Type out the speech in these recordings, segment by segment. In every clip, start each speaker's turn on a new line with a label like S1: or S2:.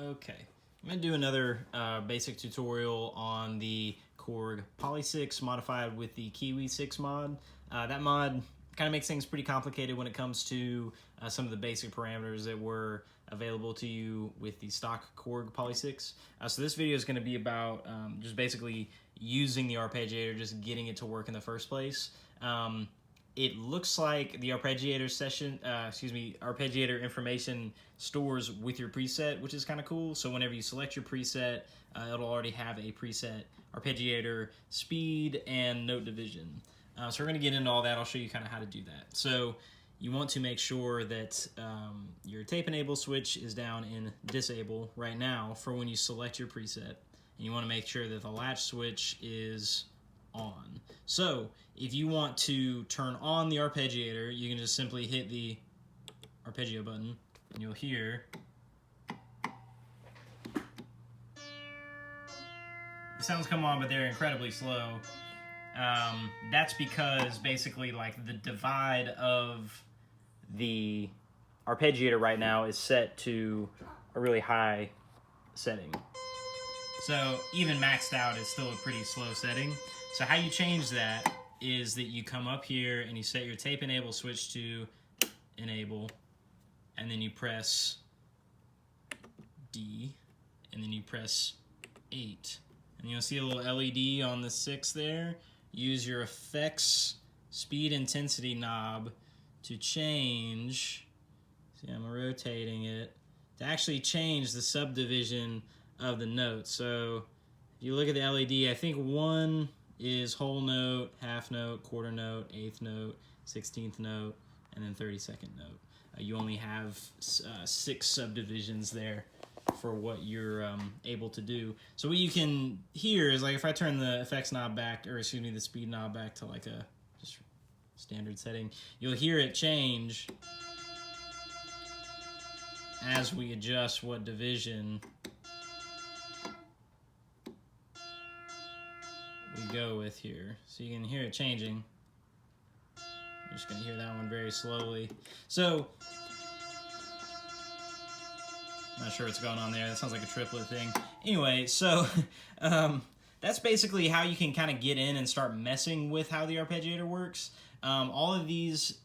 S1: Okay, I'm going to do another basic tutorial on the Korg Polysix modified with the KiwiSix mod. That mod kind of makes things pretty complicated when it comes to some of the basic parameters that were available to you with the stock Korg Polysix. So this video is going to be about just basically using the arpeggiator, just getting it to work in the first place. It looks like the arpeggiator arpeggiator information stores with your preset, which is kind of cool. So whenever you select your preset, it'll already have a preset arpeggiator speed and note division. So we're going to get into all that. I'll show you kind of how to do that. So you want to make sure that your tape enable switch is down in disable right now for when you select your preset. And you want to make sure that the latch switch is on. So if you want to turn on the arpeggiator, you can just simply hit the arpeggio button and you'll hear the sounds come on, but they're incredibly slow. That's because basically like the divide of the arpeggiator right now is set to a really high setting. So even maxed out is still a pretty slow setting. So how you change that is that you come up here and you set your tape enable switch to enable, and then you press D, and then you press 8. And you'll see a little LED on the 6 there. Use your effects speed intensity knob to change, see I'm rotating it, to actually change the subdivision of the notes. So if you look at the LED, I think 1 is whole note, half note, quarter note, eighth note, 16th note, and then 32nd note. You only have 6 subdivisions there for what you're able to do. So what you can hear is like if I turn the effects knob back, or excuse me, the speed knob back to like a just standard setting, you'll hear it change as we adjust what division we go with here. So you can hear it changing. You're just going to hear that one very slowly. So I'm not sure what's going on there. That sounds like a triplet thing. Anyway, so that's basically how you can kind of get in and start messing with how the arpeggiator works. All of these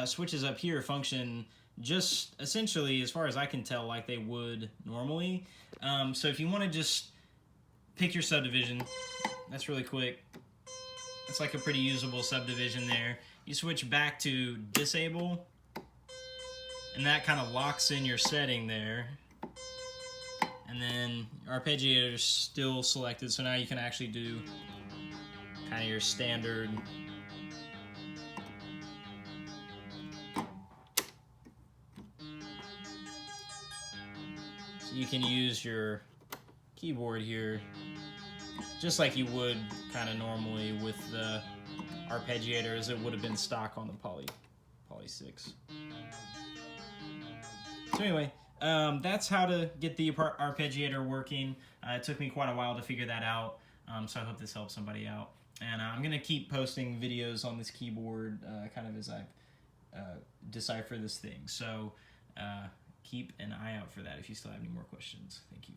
S1: switches up here function just essentially, as far as I can tell, like they would normally. So if you want to just pick your subdivision, that's really quick. It's like a pretty usable subdivision there. You switch back to disable, and that kind of locks in your setting there. And then arpeggiator is still selected, so now you can actually do kind of your standard so you can use your keyboard here just like you would kind of normally with the arpeggiator as it would have been stock on the Polysix. So anyway, that's how to get the arpeggiator working. It took me quite a while to figure that out, so I hope this helps somebody out. And I'm going to keep posting videos on this keyboard kind of as I decipher this thing. So keep an eye out for that if you still have any more questions. Thank you.